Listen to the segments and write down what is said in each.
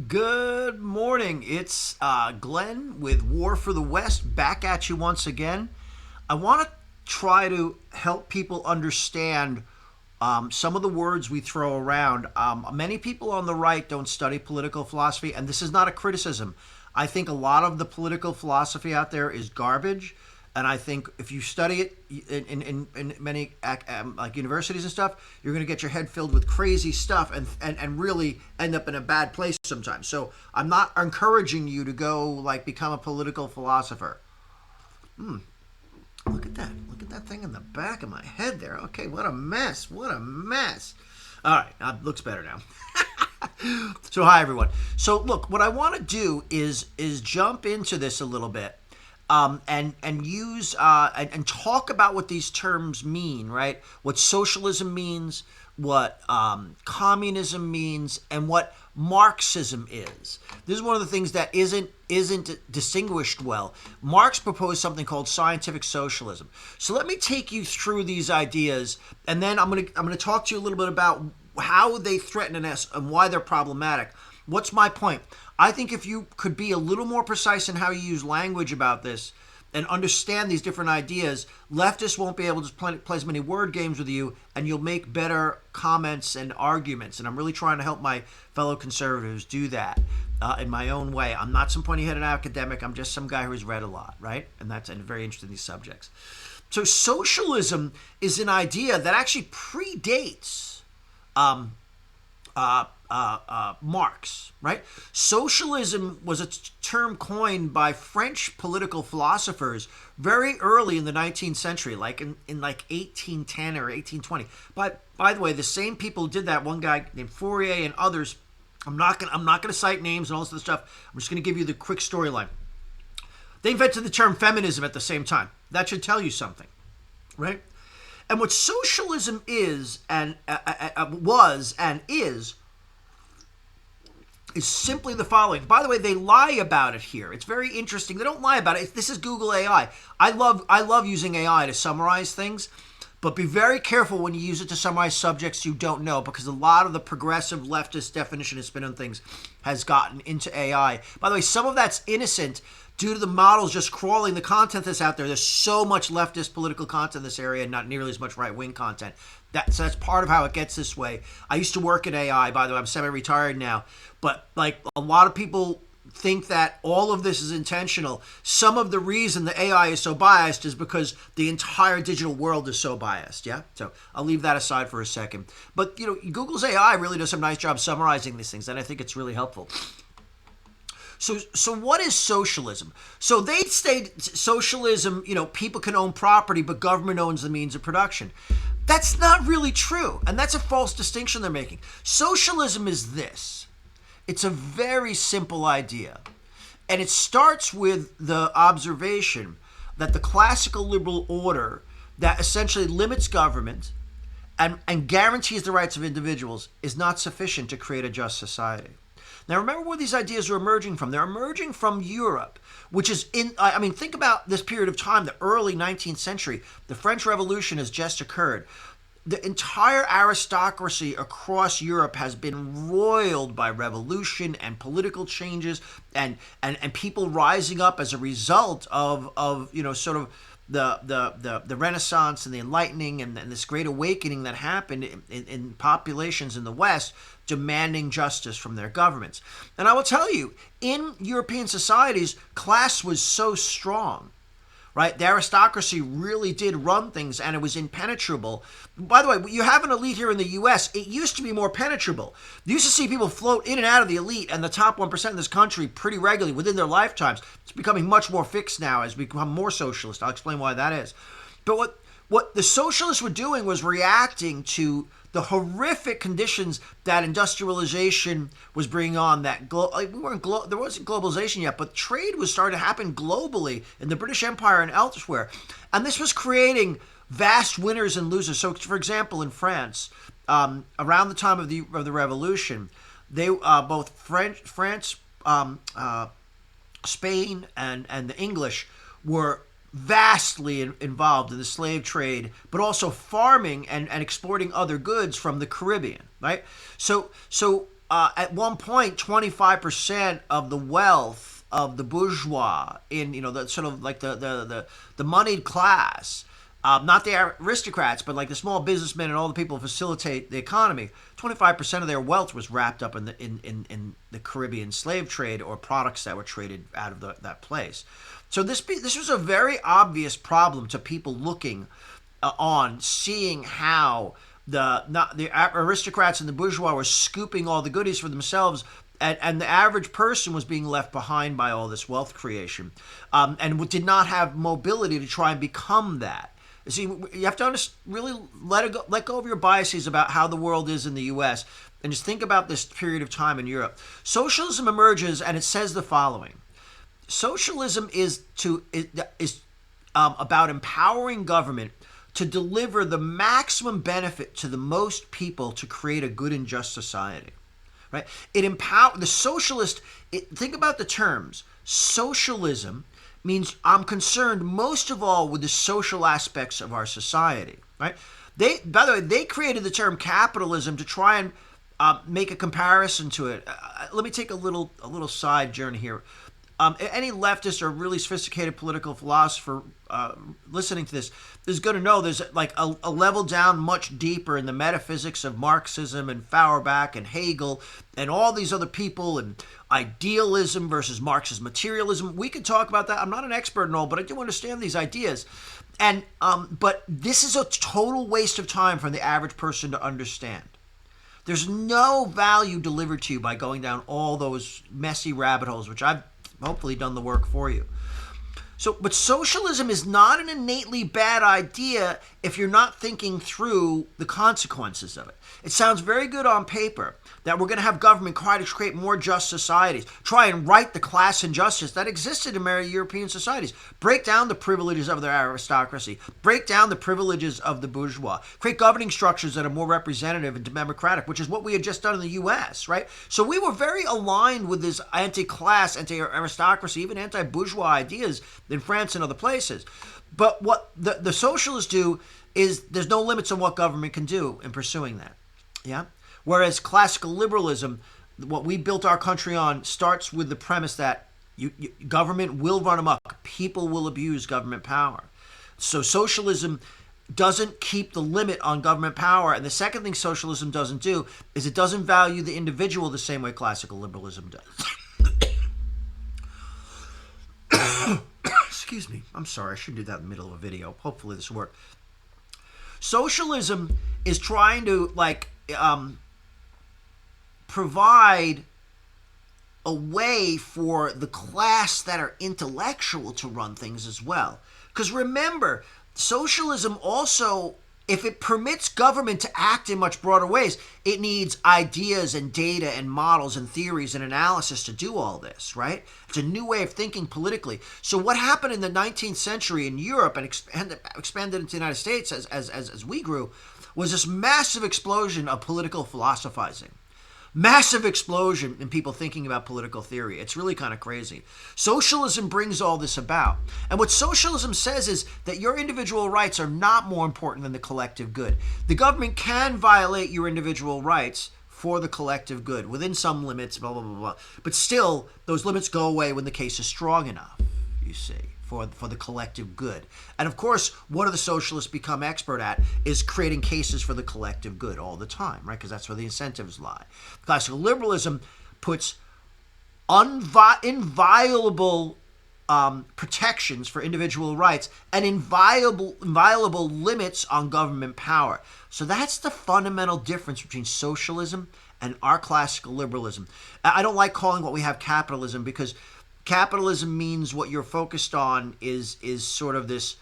Good morning. It's Glenn with War for the West back at you once again. I want to try to help people understand some of the words we throw around. Many people on the right don't study political philosophy, and this is not a criticism. I think a lot of the political philosophy out there is garbage. And I think if you study it in many like universities and stuff, you're going to get your head filled with crazy stuff and really end up in a bad place sometimes. So I'm not encouraging you to go like become a political philosopher. Look at that. Look at that thing in the back of my head there. Okay, what a mess. What a mess. All right, looks better now. So hi everyone. So look, what I want to do is jump into this a little bit. And use and talk about what these terms mean, right? What socialism means, what communism means, and what Marxism is. This is one of the things that isn't distinguished well. Marx proposed something called scientific socialism. So let me take you through these ideas, and then I'm gonna talk to you a little bit about how they threaten us and why they're problematic. What's my point? I think if you could be a little more precise in how you use language about this and understand these different ideas, leftists won't be able to play as many word games with you, and you'll make better comments and arguments. And I'm really trying to help my fellow conservatives do that in my own way. I'm not some pointy-headed academic. I'm just some guy who has read a lot, right? And very interested in these subjects. So socialism is an idea that actually predates Marx, right? Socialism was a term coined by French political philosophers very early in the 19th century, like in like 1810 or 1820. But by the way, the same people who did that, one guy named Fourier and others, I'm not gonna cite names and all this other stuff. I'm just gonna give you the quick storyline. They invented the term feminism at the same time. That should tell you something, right? And what socialism is and was and is simply the following. By the way, they lie about it here. It's very interesting. They don't lie about it. This is Google AI. I love using AI to summarize things, but be very careful when you use it to summarize subjects you don't know, because a lot of the progressive leftist definition and spin on things has gotten into AI. By the way, some of that's innocent due to the models just crawling the content that's out there. There's so much leftist political content in this area and not nearly as much right-wing content. So that's part of how it gets this way. I used to work in AI. By the way, I'm semi-retired now. But like a lot of people think that all of this is intentional. Some of the reason the AI is so biased is because the entire digital world is so biased. Yeah. So I'll leave that aside for a second. But Google's AI really does a nice job summarizing these things, and I think it's really helpful. So what is socialism? So they state socialism, people can own property, but government owns the means of production. That's not really true, and that's a false distinction they're making. Socialism is this. It's a very simple idea, and it starts with the observation that the classical liberal order that essentially limits government and guarantees the rights of individuals is not sufficient to create a just society. Now, remember where these ideas are emerging from. They're emerging from Europe, which is think about this period of time, the early 19th century. The French Revolution has just occurred. The entire aristocracy across Europe has been roiled by revolution and political changes and people rising up as a result of sort of the Renaissance and the Enlightening and this great awakening that happened in populations in the West demanding justice from their governments. And I will tell you, in European societies, class was so strong, right? The aristocracy really did run things, and it was impenetrable. By the way, you have an elite here in the U.S. It used to be more penetrable. You used to see people float in and out of the elite and the top 1% in this country pretty regularly within their lifetimes. It's becoming much more fixed now as we become more socialist. I'll explain why that is. But what the socialists were doing was reacting to the horrific conditions that industrialization was bringing on. There wasn't globalization yet, but trade was starting to happen globally in the British Empire and elsewhere, and this was creating vast winners and losers. So, for example, in France, around the time of the Revolution, they both France, Spain, and the English were vastly involved in the slave trade, but also farming and exporting other goods from the Caribbean, right? So at one point, 25% of the wealth of the bourgeois in, the sort of like the moneyed class, not the aristocrats, but like the small businessmen and all the people who facilitate the economy, 25% of their wealth was wrapped up in the Caribbean slave trade or products that were traded out of that place. So this was a very obvious problem to people looking on, seeing how the aristocrats and the bourgeois were scooping all the goodies for themselves, and the average person was being left behind by all this wealth creation, and did not have mobility to try and become that. You see, you have to really let go of your biases about how the world is in the U.S. and just think about this period of time in Europe. Socialism emerges, and it says the following: Socialism is about empowering government to deliver the maximum benefit to the most people to create a good and just society. Right? The socialist. Think about the terms. Socialism means I'm concerned most of all with the social aspects of our society. Right? By the way, they created the term capitalism to try and make a comparison to it. Let me take a little side journey here. Any leftist or really sophisticated political philosopher listening to this is going to know there's like a level down much deeper in the metaphysics of Marxism and Feuerbach and Hegel and all these other people, and idealism versus Marxist materialism. We could talk about that. I'm not an expert in all, but I do understand these ideas. And but this is a total waste of time for the average person to understand. There's no value delivered to you by going down all those messy rabbit holes, which I've hopefully done the work for you. But socialism is not an innately bad idea if you're not thinking through the consequences of it. It sounds very good on paper that we're going to have government try to create more just societies, try and right the class injustice that existed in many European societies, break down the privileges of the aristocracy, break down the privileges of the bourgeois, create governing structures that are more representative and democratic, which is what we had just done in the U.S., right? So we were very aligned with this anti-class, anti-aristocracy, even anti-bourgeois ideas in France and other places. But what the socialists do is there's no limits on what government can do in pursuing that. Yeah. Whereas classical liberalism, what we built our country on, starts with the premise that government will run amok. People will abuse government power. So socialism doesn't keep the limit on government power. And the second thing socialism doesn't do is it doesn't value the individual the same way classical liberalism does. Excuse me. I'm sorry. I shouldn't do that in the middle of a video. Hopefully this will work. Socialism is trying to provide a way for the class that are intellectual to run things as well. Because remember, socialism also, if it permits government to act in much broader ways, it needs ideas and data and models and theories and analysis to do all this, right? It's a new way of thinking politically. So what happened in the 19th century in Europe and expanded into the United States as we grew was this massive explosion of political philosophizing. Massive explosion in people thinking about political theory. It's really kind of crazy. Socialism brings all this about. And what socialism says is that your individual rights are not more important than the collective good. The government can violate your individual rights for the collective good within some limits, blah, blah, blah, blah. But still, those limits go away when the case is strong enough, you see, for the collective good. And of course, what do the socialists become expert at is creating cases for the collective good all the time, right? Because that's where the incentives lie. Classical liberalism puts inviolable protections for individual rights and inviolable limits on government power. So that's the fundamental difference between socialism and our classical liberalism. I don't like calling what we have capitalism, because capitalism means what you're focused on is sort of this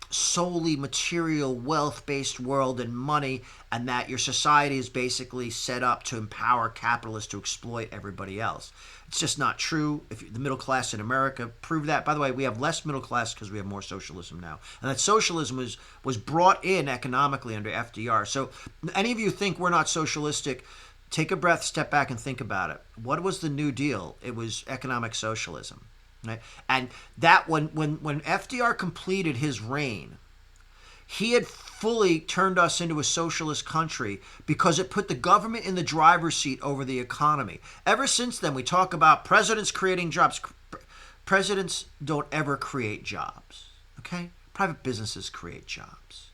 solely material, wealth-based world and money, and that your society is basically set up to empower capitalists to exploit everybody else. It's just not true. If the middle class in America proved that. By the way, we have less middle class because we have more socialism now. And that socialism was brought in economically under FDR. So any of you think we're not socialistic, take a breath, step back, and think about it. What was the New Deal? It was economic socialism, right? And that when FDR completed his reign, he had fully turned us into a socialist country because it put the government in the driver's seat over the economy. Ever since then, we talk about presidents creating jobs. Presidents don't ever create jobs, okay? Private businesses create jobs,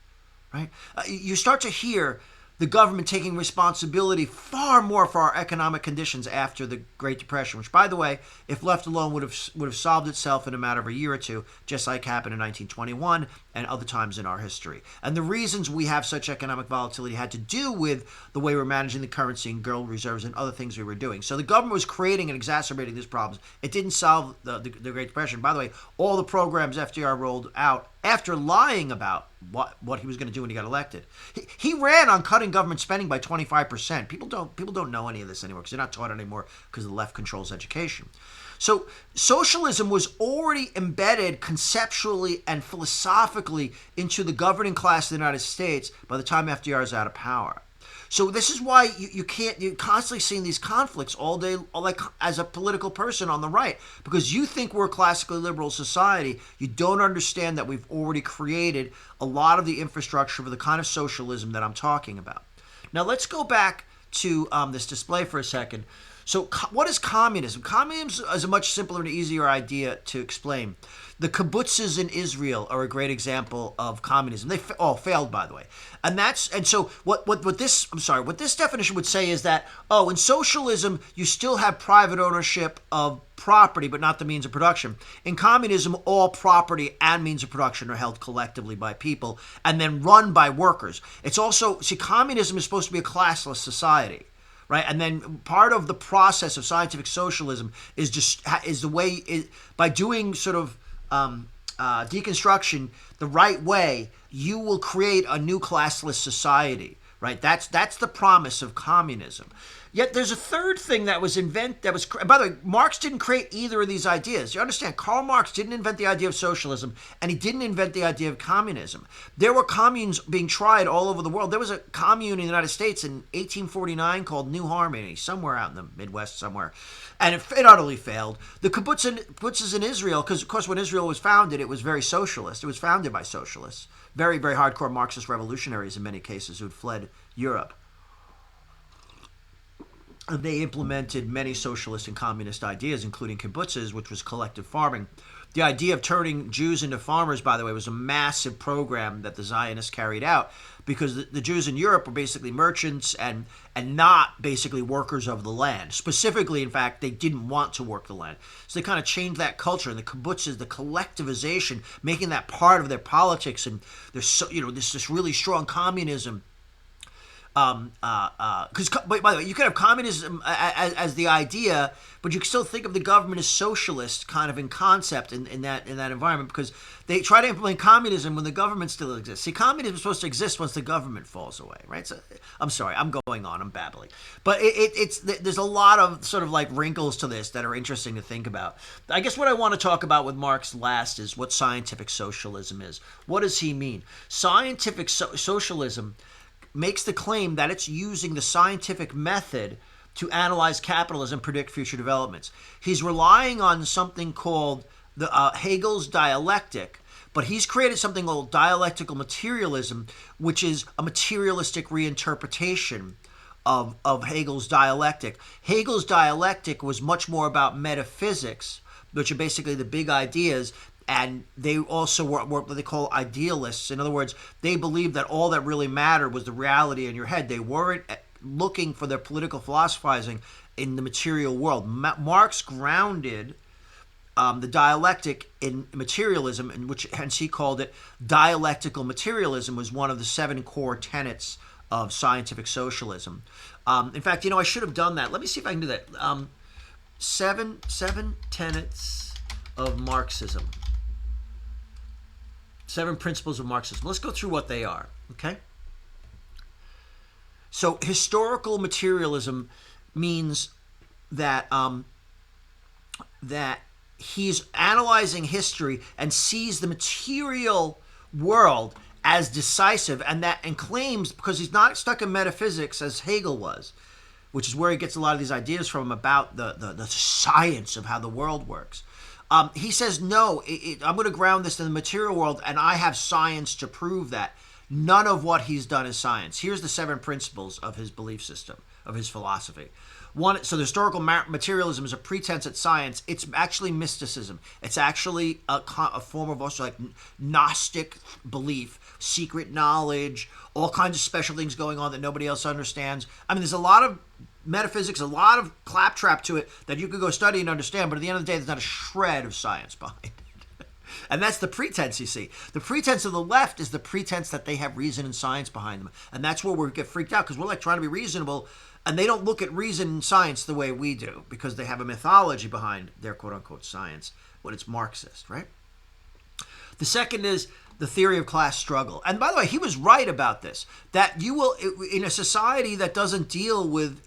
right? You start to hear the government taking responsibility far more for our economic conditions after the Great Depression, which, by the way, if left alone, would have solved itself in a matter of a year or two, just like happened in 1921 and other times in our history. And the reasons we have such economic volatility had to do with the way we're managing the currency and gold reserves and other things we were doing. So the government was creating and exacerbating these problems. It didn't solve the Great Depression. By the way, all the programs FDR rolled out after lying about what he was going to do when he got elected. He ran on cutting government spending by 25%. People don't know any of this anymore because they're not taught anymore because the left controls education. So socialism was already embedded conceptually and philosophically into the governing class of the United States by the time FDR is out of power. So this is why you're constantly seeing these conflicts all day, like as a political person on the right, because you think we're a classically liberal society. You don't understand that we've already created a lot of the infrastructure for the kind of socialism that I'm talking about. Now let's go back to this display for a second. So what is communism? Communism is a much simpler and easier idea to explain. The kibbutzes in Israel are a great example of communism. They all failed, by the way. And so what this definition would say is that, in socialism, you still have private ownership of property, but not the means of production. In communism, all property and means of production are held collectively by people and then run by workers. It's also, communism is supposed to be a classless society. Right, and then part of the process of scientific socialism is the way by doing sort of deconstruction the right way, you will create a new classless society. Right, that's the promise of communism. Yet there's a third thing that was invented. By the way, Marx didn't create either of these ideas. You understand? Karl Marx didn't invent the idea of socialism, and he didn't invent the idea of communism. There were communes being tried all over the world. There was a commune in the United States in 1849 called New Harmony, somewhere out in the Midwest somewhere, and it utterly failed. The kibbutzes in Israel, because of course when Israel was founded, it was very socialist. It was founded by socialists, very, very hardcore Marxist revolutionaries in many cases who had fled Europe. They implemented many socialist and communist ideas, including kibbutzes, which was collective farming. The idea of turning Jews into farmers, by the way, was a massive program that the Zionists carried out because the Jews in Europe were basically merchants and not basically workers of the land. Specifically, in fact, they didn't want to work the land. So they kind of changed that culture, and the kibbutzes, the collectivization, making that part of their politics, and there's this really strong communism. Because by the way, you could have communism as the idea, but you can still think of the government as socialist, kind of in concept in that environment, because they try to implement communism when the government still exists. See, communism is supposed to exist once the government falls away, right? So, I'm sorry, I'm going on, I'm babbling, but there's a lot of sort of like wrinkles to this that are interesting to think about. I guess what I want to talk about with Marx last is what scientific socialism is. What does he mean? Scientific socialism makes the claim that it's using the scientific method to analyze capitalism and predict future developments. He's relying on something called the Hegel's dialectic, but he's created something called dialectical materialism, which is a materialistic reinterpretation of Hegel's dialectic. Hegel's dialectic was much more about metaphysics, which are basically the big ideas. And they also were what they call idealists. In other words, they believed that all that really mattered was the reality in your head. They weren't looking for their political philosophizing in the material world. Marx grounded the dialectic in materialism, in which hence he called it dialectical materialism, was one of the 7 core tenets of scientific socialism. In fact, I should have done that. Let me see if I can do that. 7 tenets of Marxism. 7 principles of Marxism. Let's go through what they are, okay? So historical materialism means that that he's analyzing history and sees the material world as decisive, and claims, because he's not stuck in metaphysics as Hegel was, which is where he gets a lot of these ideas from about the science of how the world works. He says, no, I'm going to ground this in the material world, and I have science to prove that. None of what he's done is science. Here's the 7 principles of his belief system, of his philosophy. One, so the historical materialism is a pretense at science. It's actually mysticism. It's actually a form of also like Gnostic belief, secret knowledge, all kinds of special things going on that nobody else understands. I mean, there's a lot of metaphysics, a lot of claptrap to it that you could go study and understand, but at the end of the day, there's not a shred of science behind it. And that's the pretense, you see. The pretense of the left is the pretense that they have reason and science behind them. And that's where we get freaked out, because we're like trying to be reasonable, and they don't look at reason and science the way we do, because they have a mythology behind their quote-unquote science, when it's Marxist, right? The second is the theory of class struggle. And by the way, he was right about this, that you will, in a society that doesn't deal with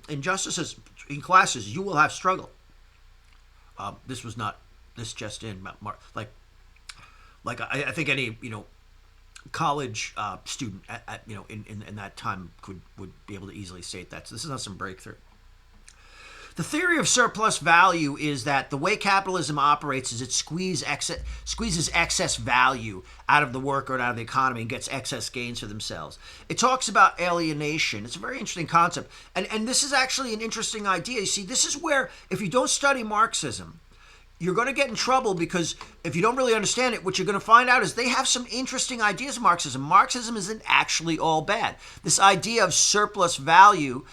injustices in classes, you will have struggle. This was not... This just in, like I think any college student at in that time would be able to easily state that. So this is not some breakthrough. The theory of surplus value is that the way capitalism operates is it squeezes excess value out of the worker and out of the economy and gets excess gains for themselves. It talks about alienation. It's a very interesting concept, and this is actually an interesting idea. You see, this is where if you don't study Marxism, you're going to get in trouble, because if you don't really understand it, what you're going to find out is they have some interesting ideas of Marxism. Marxism isn't actually all bad. This idea of surplus value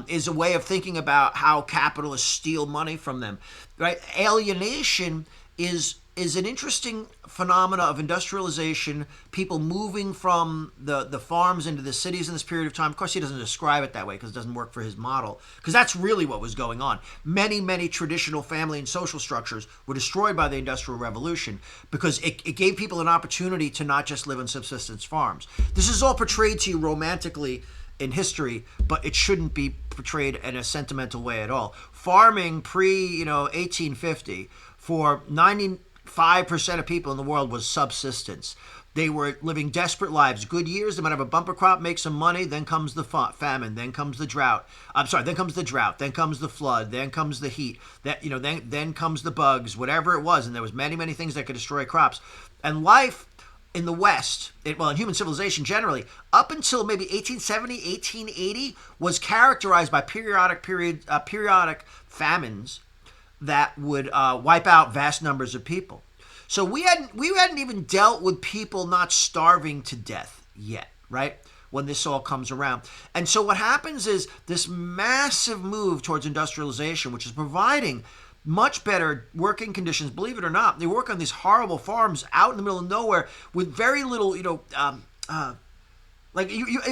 is a way of thinking about how capitalists steal money from them, right? Alienation is an interesting phenomena of industrialization, people moving from the farms into the cities in this period of time. Of course, he doesn't describe it that way because it doesn't work for his model, because that's really what was going on. Many traditional family and social structures were destroyed by the Industrial Revolution because it gave people an opportunity to not just live on subsistence farms. This is all portrayed to you romantically in history, but it shouldn't be portrayed in a sentimental way at all. Farming pre 1850 for 95% of people in the world was subsistence. They were living desperate lives, good years. They might have a bumper crop, make some money. Then comes the famine. Then comes the drought. Then comes the drought. Then comes the flood. Then comes the heat. Then comes the bugs. Whatever it was, and there was many things that could destroy crops. And life in the West, in human civilization generally, up until maybe 1870, 1880, was characterized by periodic famines that would wipe out vast numbers of people. So we hadn't even dealt with people not starving to death yet, right? When this all comes around. And so what happens is this massive move towards industrialization, which is providing much better working conditions. Believe it or not, they work on these horrible farms out in the middle of nowhere with very little, it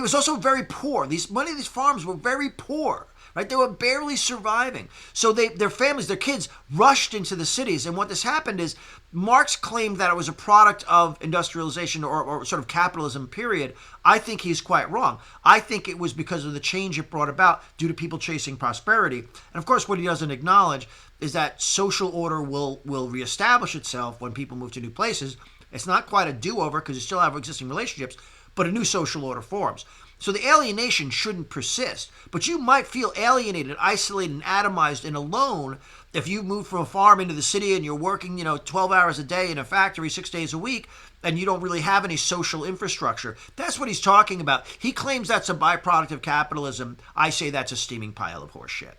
was also very poor. Many of these farms were very poor, right? They were barely surviving. So their families, their kids rushed into the cities. And what this happened is Marx claimed that it was a product of industrialization or sort of capitalism, period. I think he's quite wrong. I think it was because of the change it brought about due to people chasing prosperity. And of course, what he doesn't acknowledge is that social order will reestablish itself when people move to new places. It's not quite a do-over because you still have existing relationships, but a new social order forms. So the alienation shouldn't persist, but you might feel alienated, isolated, and atomized and alone if you move from a farm into the city and you're working, 12 hours a day in a factory 6 days a week, and you don't really have any social infrastructure. That's what he's talking about. He claims that's a byproduct of capitalism. I say that's a steaming pile of horse shit.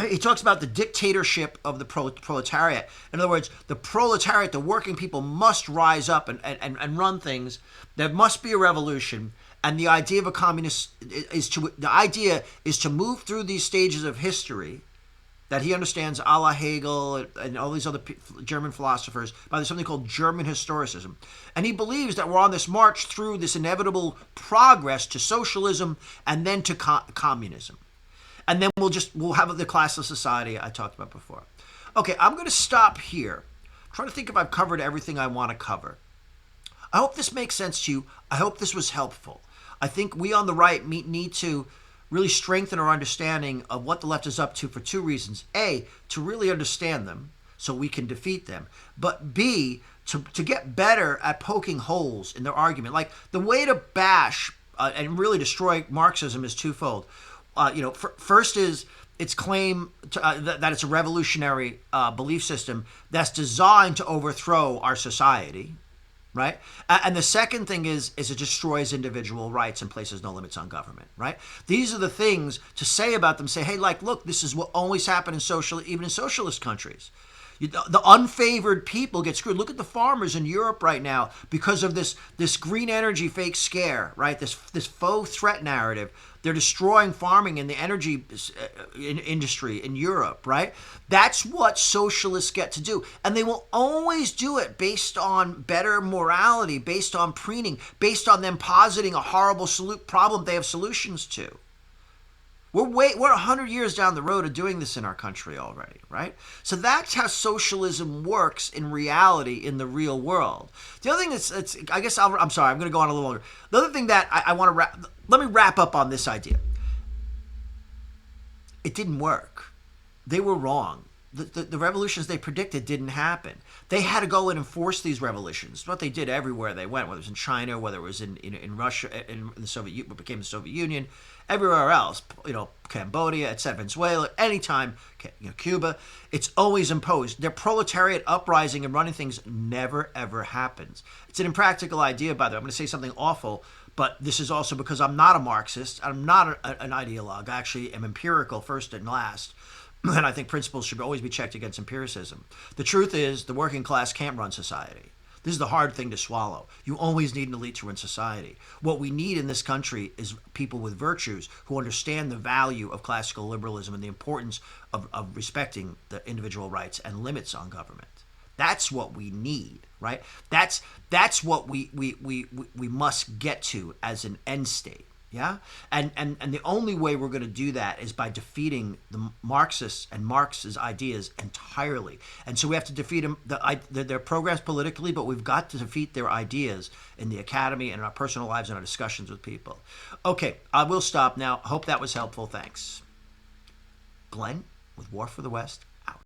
He talks about the dictatorship of the proletariat. In other words, the proletariat, the working people, must rise up and run things. There must be a revolution. And the idea of a communist is to move through these stages of history that he understands, a la Hegel and all these other German philosophers, by something called German historicism. And he believes that we're on this march through this inevitable progress to socialism and then to communism. And then we'll have the classless society I talked about before. Okay, I'm going to stop here. I'm trying to think if I've covered everything I want to cover. I hope this makes sense to you. I hope this was helpful. I think we on the right need to really strengthen our understanding of what the left is up to for two reasons. A, to really understand them so we can defeat them. But B, to get better at poking holes in their argument. Like the way to bash and really destroy Marxism is twofold. First is its claim that it's a revolutionary belief system that's designed to overthrow our society. right? And the second thing is it destroys individual rights and places no limits on government, right? These are the things to say about them. Say, hey, like, look, this is what always happened in even in socialist countries. The unfavored people get screwed. Look at the farmers in Europe right now because of this green energy fake scare, right? This faux threat narrative. They're destroying farming and the energy industry in Europe, right? That's what socialists get to do. And they will always do it based on better morality, based on preening, based on them positing a horrible problem they have solutions to. We're 100 years down the road of doing this in our country already, right? So that's how socialism works in reality, in the real world. The other thing is, I guess I'm sorry, I'm going to go on a little longer. The other thing that I want to let me wrap up on this idea. It didn't work. They were wrong. The revolutions they predicted didn't happen. They had to go and enforce these revolutions. What they did everywhere they went, whether it was in China, whether it was in Russia, in the what became the Soviet Union, everywhere else, Cambodia, etc., Venezuela, anytime, Cuba, it's always imposed. Their proletariat uprising and running things never, ever happens. It's an impractical idea, by the way. I'm going to say something awful, but this is also because I'm not a Marxist. I'm not an ideologue. I actually am empirical first and last. And I think principles should always be checked against empiricism. The truth is, the working class can't run society. This is the hard thing to swallow. You always need an elite to run society. What we need in this country is people with virtues who understand the value of classical liberalism and the importance of respecting the individual rights and limits on government. That's what we need, right? That's what we must get to as an end state. Yeah, and the only way we're going to do that is by defeating the Marxists and Marx's ideas entirely. And so we have to defeat them, their programs politically, but we've got to defeat their ideas in the academy and in our personal lives and our discussions with people. Okay, I will stop now. Hope that was helpful. Thanks. Glenn with War for the West.